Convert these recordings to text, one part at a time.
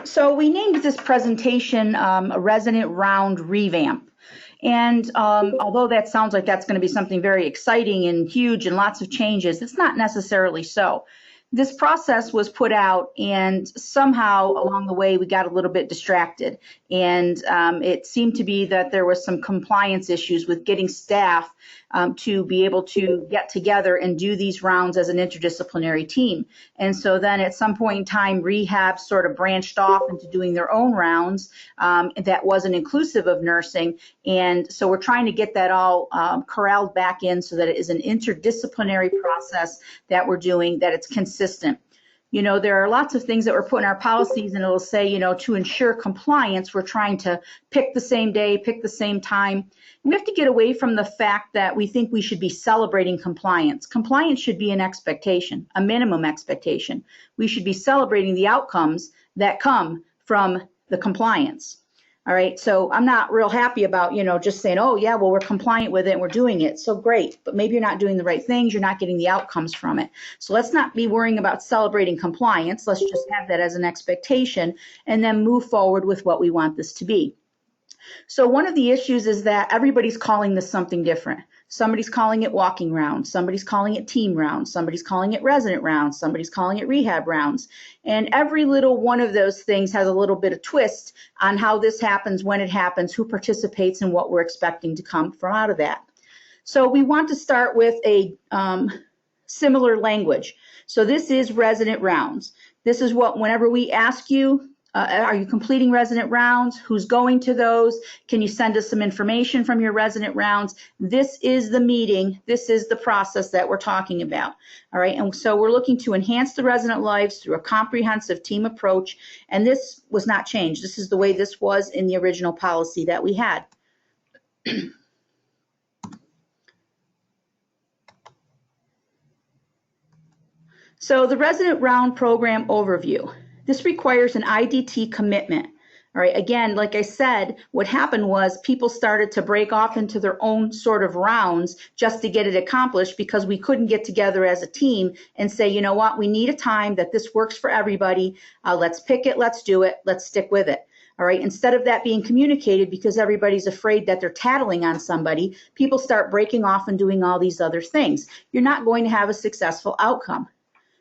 So we named this presentation a Resident Round Revamp. And although that sounds like that's going to be something very exciting and huge and lots of changes, it's not necessarily so. This process was put out, and somehow along the way we got a little bit distracted. And it seemed to be that there was some compliance issues with getting staff to be able to get together and do these rounds as an interdisciplinary team. And so then at some point in time, rehab sort of branched off into doing their own rounds that wasn't inclusive of nursing. And so we're trying to get that all corralled back in so that it is an interdisciplinary process that we're doing, that it's consistent. You know, there are lots of things that we're putting in our policies, and it'll say, you know, to ensure compliance, we're trying to pick the same day, pick the same time. We have to get away from the fact that we think we should be celebrating compliance. Compliance should be an expectation, a minimum expectation. We should be celebrating the outcomes that come from the compliance. All right, so I'm not real happy about, you know, just saying, oh yeah, well, we're compliant with it and we're doing it. So great, but maybe you're not doing the right things. You're not getting the outcomes from it. So let's not be worrying about celebrating compliance. Let's just have that as an expectation and then move forward with what we want this to be. So one of the issues is that everybody's calling this something different. Somebody's calling it walking rounds, somebody's calling it team rounds, somebody's calling it resident rounds, somebody's calling it rehab rounds. And every little one of those things has a little bit of twist on how this happens, when it happens, who participates, and what we're expecting to come from out of that. So we want to start with a similar language. So this is resident rounds. This is what, whenever we ask you, are you completing resident rounds? Who's going to those? Can you send us some information from your resident rounds? This is the meeting. This is the process that we're talking about. All right. And so we're looking to enhance the resident lives through a comprehensive team approach. And this was not changed. This is the way this was in the original policy that we had. So the resident round program overview. This requires an IDT commitment. All right, again, like I said, what happened was people started to break off into their own sort of rounds just to get it accomplished because we couldn't get together as a team and say, you know what, we need a time that this works for everybody. Let's pick it, let's do it, let's stick with it. All right, instead of that being communicated because everybody's afraid that they're tattling on somebody, people start breaking off and doing all these other things. You're not going to have a successful outcome.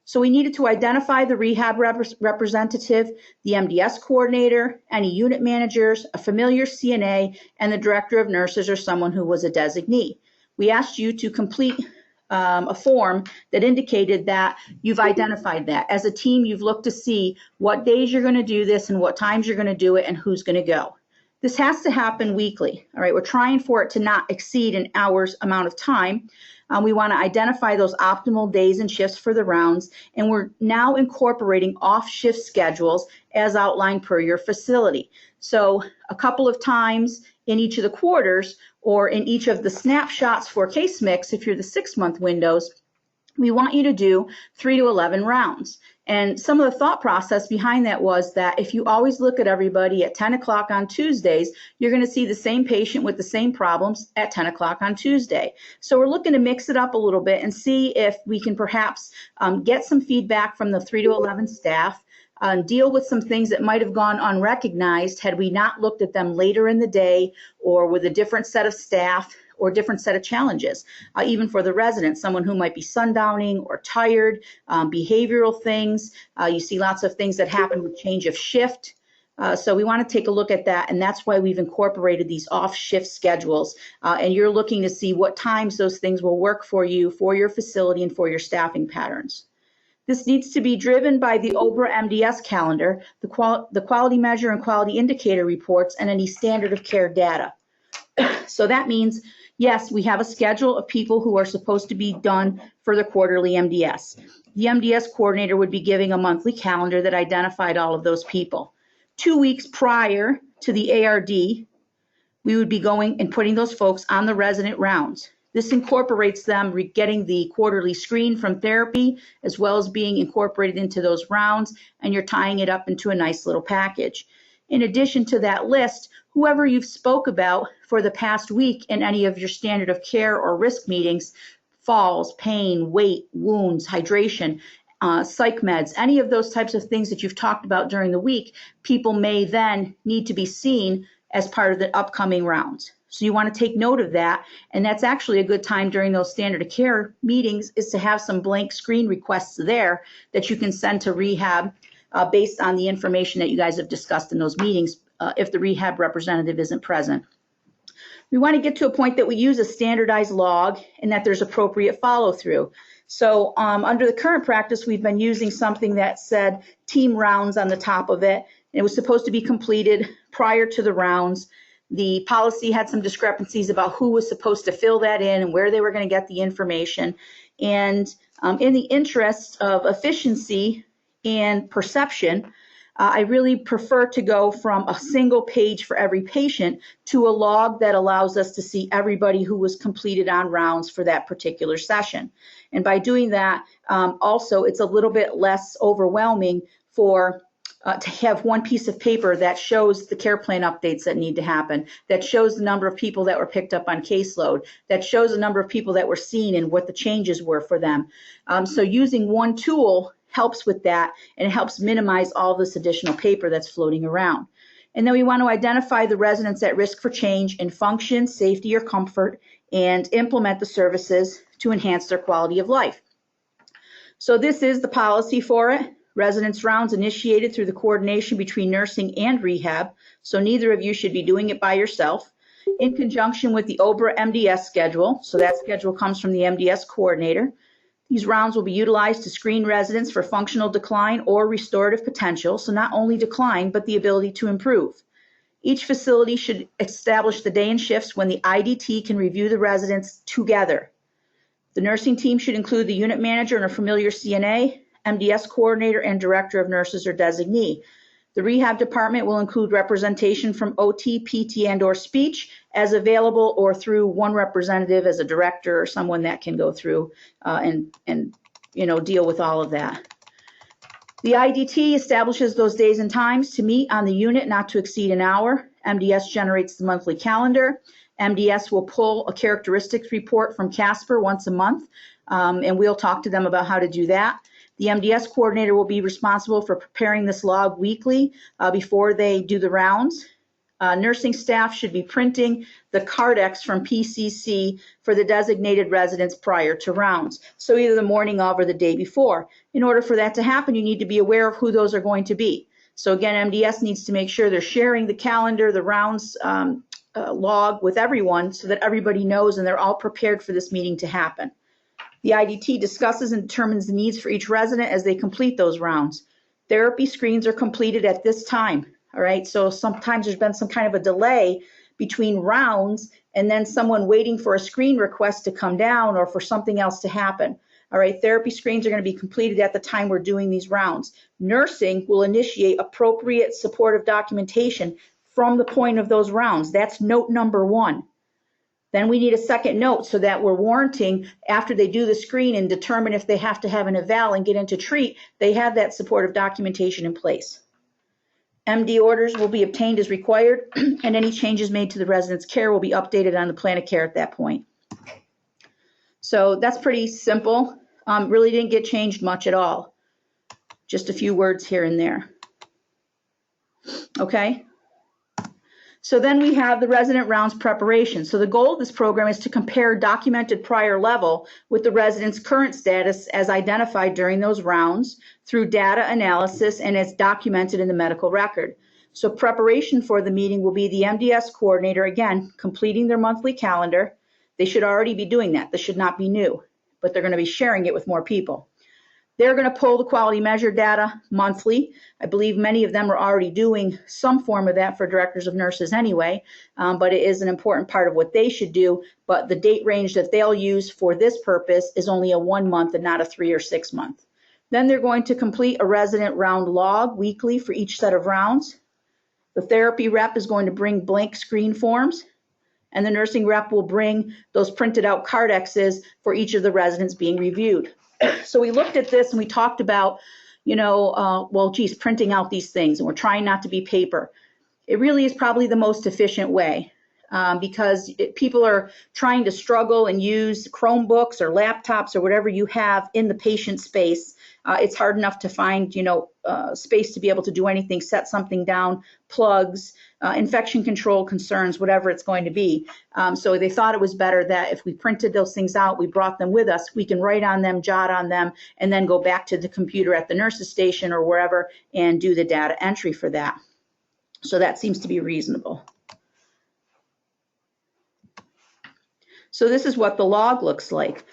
So we needed to identify the rehab representative, the MDS coordinator, any unit managers, a familiar CNA, and the director of nurses or someone who was a designee. We asked you to complete a form that indicated that you've identified that. As a team, you've looked to see what days you're going to do this and what times you're going to do it and who's going to go. This has to happen weekly. All right, we're trying for it to not exceed an hour's amount of time. We want to identify those optimal days and shifts for the rounds, and we're now incorporating off-shift schedules as outlined per your facility. So a couple of times in each of the quarters or in each of the snapshots for case mix, if you're the 6-month windows, we want you to do 3 to 11 rounds. And some of the thought process behind that was that if you always look at everybody at 10 o'clock on Tuesdays, you're going to see the same patient with the same problems at 10 o'clock on Tuesday. So we're looking to mix it up a little bit and see if we can perhaps get some feedback from the 3 to 11 staff, deal with some things that might have gone unrecognized had we not looked at them later in the day or with a different set of staff or different set of challenges, even for the residents, someone who might be sundowning or tired, behavioral things. You see lots of things that happen with change of shift. So we want to take a look at that, and that's why we've incorporated these off-shift schedules. And you're looking to see what times those things will work for you, for your facility, and for your staffing patterns. This needs to be driven by the OBRA MDS calendar, the quality measure and quality indicator reports, and any standard of care data. So that means, yes, we have a schedule of people who are supposed to be done for the quarterly MDS. The MDS coordinator would be giving a monthly calendar that identified all of those people. 2 weeks prior to the ARD, we would be going and putting those folks on the resident rounds. This incorporates them getting the quarterly screen from therapy as well as being incorporated into those rounds, and you're tying it up into a nice little package. In addition to that list, whoever you've spoke about for the past week in any of your standard of care or risk meetings, falls, pain, weight, wounds, hydration, psych meds, any of those types of things that you've talked about during the week, people may then need to be seen as part of the upcoming rounds. So you want to take note of that, and that's actually a good time during those standard of care meetings is to have some blank screen requests there that you can send to rehab based on the information that you guys have discussed in those meetings if the rehab representative isn't present. We want to get to a point that we use a standardized log and that there's appropriate follow-through. So under the current practice, we've been using something that said team rounds on the top of it. It was supposed to be completed prior to the rounds. The policy had some discrepancies about who was supposed to fill that in and where they were going to get the information. And in the interest of efficiency and perception, I really prefer to go from a single page for every patient to a log that allows us to see everybody who was completed on rounds for that particular session. And by doing that, also it's a little bit less overwhelming for to have one piece of paper that shows the care plan updates that need to happen, that shows the number of people that were picked up on caseload, that shows the number of people that were seen and what the changes were for them. So using one tool helps with that, and it helps minimize all this additional paper that's floating around. And then we want to identify the residents at risk for change in function, safety, or comfort, and implement the services to enhance their quality of life. So this is the policy for it. Residence rounds initiated through the coordination between nursing and rehab, so neither of you should be doing it by yourself, in conjunction with the OBRA MDS schedule. So that schedule comes from the MDS coordinator. These rounds will be utilized to screen residents for functional decline or restorative potential, so not only decline, but the ability to improve. Each facility should establish the day and shifts when the IDT can review the residents together. The nursing team should include the unit manager and a familiar CNA, MDS coordinator, and director of nurses or designee. The rehab department will include representation from OT, PT, and/or speech as available, or through one representative as a director or someone that can go through and deal with all of that. The IDT establishes those days and times to meet on the unit not to exceed an hour. MDS generates the monthly calendar. MDS will pull a characteristics report from Casper once a month, and we'll talk to them about how to do that. The MDS coordinator will be responsible for preparing this log weekly before they do the rounds. Nursing staff should be printing the Cardex from PCC for the designated residents prior to rounds, so either the morning of or the day before. In order for that to happen, you need to be aware of who those are going to be. So again, MDS needs to make sure they're sharing the calendar, the rounds log with everyone so that everybody knows and they're all prepared for this meeting to happen. The IDT discusses and determines the needs for each resident as they complete those rounds. Therapy screens are completed at this time, all right? So sometimes there's been some kind of a delay between rounds and then someone waiting for a screen request to come down or for something else to happen. All right, therapy screens are going to be completed at the time we're doing these rounds. Nursing will initiate appropriate supportive documentation from the point of those rounds. That's note number 1. Then we need a second note so that we're warranting after they do the screen and determine if they have to have an eval and get into treat, they have that supportive documentation in place. MD orders will be obtained as required, and any changes made to the resident's care will be updated on the plan of care at that point. So that's pretty simple. Really didn't get changed much at all. Just a few words here and there. Okay. So then we have the resident rounds preparation. So the goal of this program is to compare documented prior level with the resident's current status as identified during those rounds through data analysis and as documented in the medical record. So preparation for the meeting will be the MDS coordinator, again, completing their monthly calendar. They should already be doing that. This should not be new, but they're going to be sharing it with more people. They're going to pull the quality measure data monthly. I believe many of them are already doing some form of that for directors of nurses anyway, but it is an important part of what they should do. But the date range that they'll use for this purpose is only a 1 month and not a 3 or 6 month. Then they're going to complete a resident round log weekly for each set of rounds. The therapy rep is going to bring blank screen forms, and the nursing rep will bring those printed out Cardexes for each of the residents being reviewed. So we looked at this and we talked about, printing out these things, and we're trying not to be paper. It really is probably the most efficient way. because people are trying to struggle and use Chromebooks or laptops or whatever you have in the patient space. It's hard enough to find, space to be able to do anything, set something down, plugs, infection control concerns, whatever it's going to be. So they thought it was better that if we printed those things out, we brought them with us, we can write on them, jot on them, and then go back to the computer at the nurse's station or wherever and do the data entry for that. So that seems to be reasonable. So this is what the log looks like.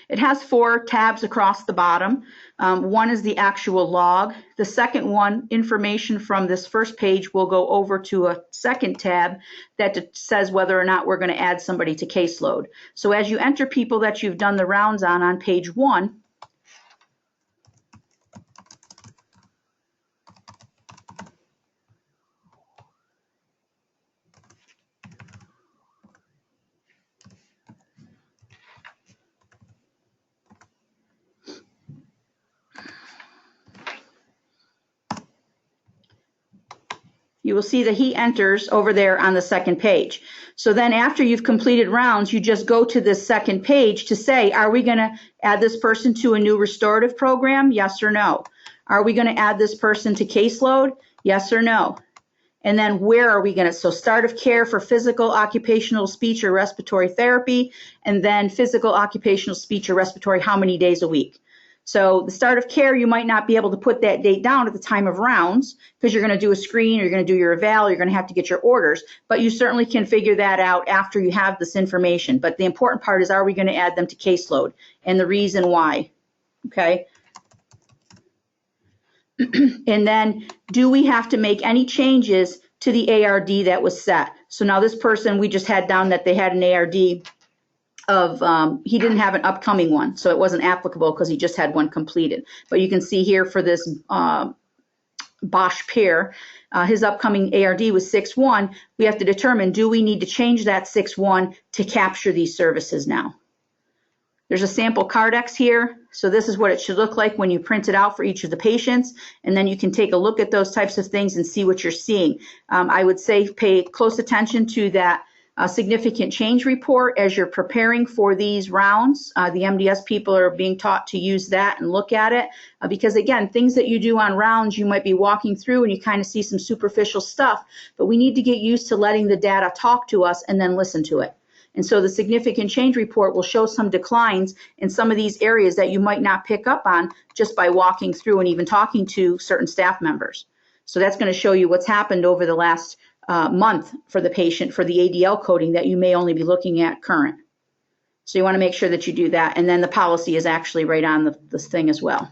It has 4 tabs across the bottom. One is the actual log. The second one, information from this first page, will go over to a second tab that says whether or not we're going to add somebody to caseload. So as you enter people that you've done the rounds on page 1, you will see that he enters over there on the second page. So then after you've completed rounds, you just go to this second page to say, are we going to add this person to a new restorative program? Yes or no? Are we going to add this person to caseload? Yes or no? And then where are we going to, so start of care for physical, occupational, speech, or respiratory therapy, and then physical, occupational, speech, or respiratory, how many days a week? So the start of care, you might not be able to put that date down at the time of rounds because you're going to do a screen, or you're going to do your eval, you're going to have to get your orders, but you certainly can figure that out after you have this information. But the important part is, are we going to add them to caseload, and the reason why, okay? And then, do we have to make any changes to the ARD that was set? So now this person, we just had down that they had an ARD of, he didn't have an upcoming one, so it wasn't applicable because he just had one completed. But you can see here for this Bosch pair, his upcoming ARD was 6-1. We have to determine, do we need to change that 6-1 to capture these services now? There's a sample Cardex here. So this is what it should look like when you print it out for each of the patients. And then you can take a look at those types of things and see what you're seeing. I would say pay close attention to that significant change report as you're preparing for these rounds. The MDS people are being taught to use that and look at it because, again, things that you do on rounds, you might be walking through and you kind of see some superficial stuff, but we need to get used to letting the data talk to us and then listen to it. And so the significant change report will show some declines in some of these areas that you might not pick up on just by walking through and even talking to certain staff members. So that's going to show you what's happened over the last month for the patient for the ADL coding that you may only be looking at current. So you want to make sure that you do that. And then the policy is actually right on this thing as well.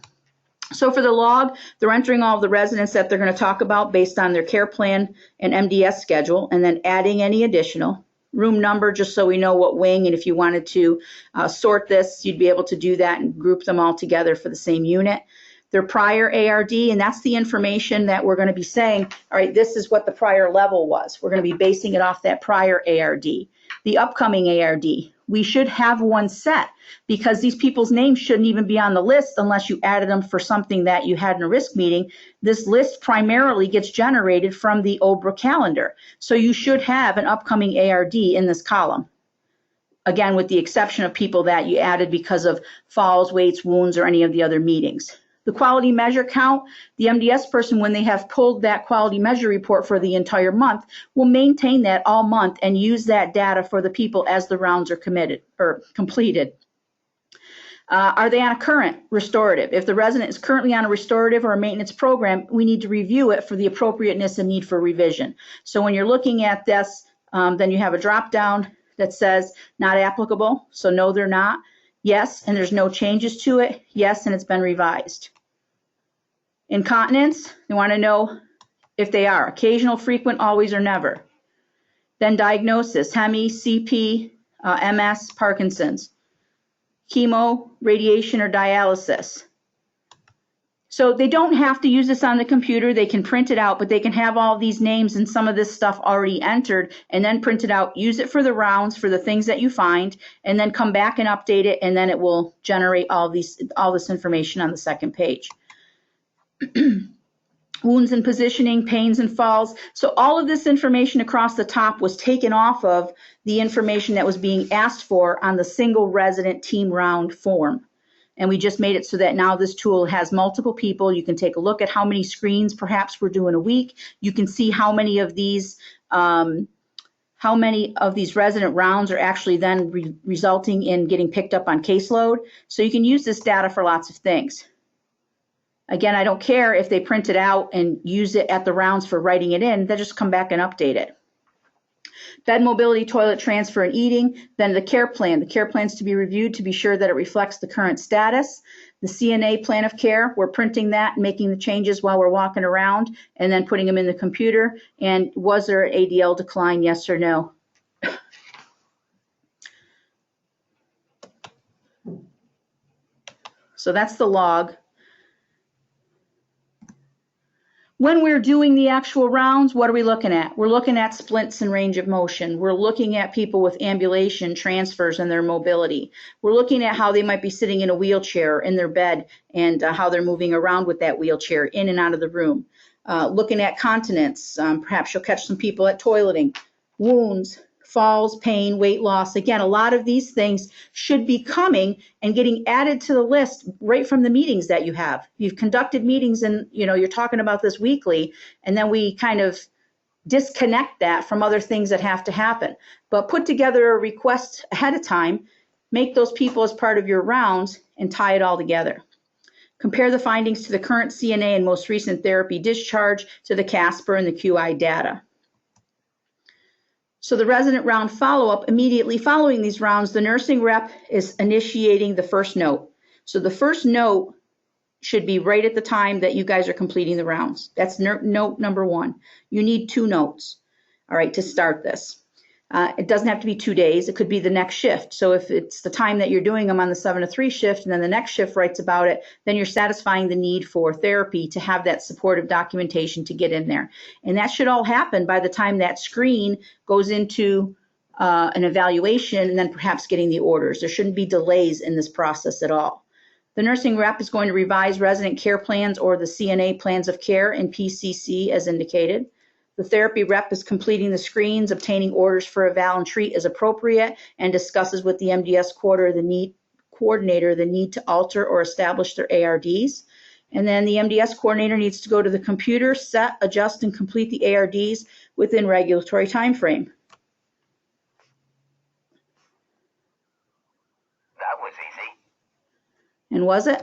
So for the log, they're entering all of the residents that they're going to talk about based on their care plan and MDS schedule, and then adding any additional. Room number, just so we know what wing, and if you wanted to sort this, you'd be able to do that and group them all together for the same unit. Their prior ARD, and that's the information that we're going to be saying, all right, this is what the prior level was. We're going to be basing it off that prior ARD. The upcoming ARD, we should have one set because these people's names shouldn't even be on the list unless you added them for something that you had in a risk meeting. This list primarily gets generated from the OBRA calendar. So you should have an upcoming ARD in this column. Again, with the exception of people that you added because of falls, weights, wounds, or any of the other meetings. The quality measure count, the MDS person, when they have pulled that quality measure report for the entire month, will maintain that all month and use that data for the people as the rounds are committed or completed. Are they on a current restorative? If the resident is currently on a restorative or a maintenance program, we need to review it for the appropriateness and need for revision. So when you're looking at this, then you have a drop down that says not applicable. So no, they're not. Yes, and there's no changes to it. Yes, and it's been revised. Incontinence, they want to know if they are occasional, frequent, always, or never. Then diagnosis, HEMI, CP, MS, Parkinson's. Chemo, radiation, or dialysis. So they don't have to use this on the computer. They can print it out, but they can have all these names and some of this stuff already entered and then print it out, use it for the rounds for the things that you find, and then come back and update it, and then it will generate all this information on the second page. wounds and positioning, pains and falls. So all of this information across the top was taken off of the information that was being asked for on the single resident team round form. And we just made it so that now this tool has multiple people. You can take a look at how many screens perhaps we're doing a week. You can see how many of these resident rounds are actually then resulting in getting picked up on caseload. So you can use this data for lots of things. Again, I don't care if they print it out and use it at the rounds for writing it in. They'll just come back and update it. Bed mobility, toilet transfer, and eating. Then the care plan. The care plan is to be reviewed to be sure that it reflects the current status. The CNA plan of care, we're printing that and making the changes while we're walking around and then putting them in the computer. And was there an ADL decline, yes or no? So that's the log. When we're doing the actual rounds, what are we looking at? We're looking at splints and range of motion. We're looking at people with ambulation, transfers, and their mobility. We're looking at how they might be sitting in a wheelchair in their bed and how they're moving around with that wheelchair in and out of the room. Looking at continence. Perhaps you'll catch some people at toileting. Wounds, falls, pain, weight loss. Again, a lot of these things should be coming and getting added to the list right from the meetings that you have. You've conducted meetings and you're talking about this weekly, and then we kind of disconnect that from other things that have to happen. But put together a request ahead of time, make those people as part of your rounds, and tie it all together. Compare the findings to the current CNA and most recent therapy discharge to the CASPER and the QI data. So the resident round follow-up, immediately following these rounds, the nursing rep is initiating the first note. So the first note should be right at the time that you guys are completing the rounds. That's note number 1. You need 2 notes, all right, to start this. It doesn't have to be 2 days. It could be the next shift. So if it's the time that you're doing them on the 7 to 3 shift and then the next shift writes about it, then you're satisfying the need for therapy to have that supportive documentation to get in there. And that should all happen by the time that screen goes into an evaluation and then perhaps getting the orders. There shouldn't be delays in this process at all. The nursing rep is going to revise resident care plans or the CNA plans of care in PCC as indicated. The therapy rep is completing the screens, obtaining orders for eval and treat as appropriate, and discusses with the MDS coordinator the need to alter or establish their ARDs. And then the MDS coordinator needs to go to the computer, set, adjust, and complete the ARDs within regulatory time frame. That was easy. And was it?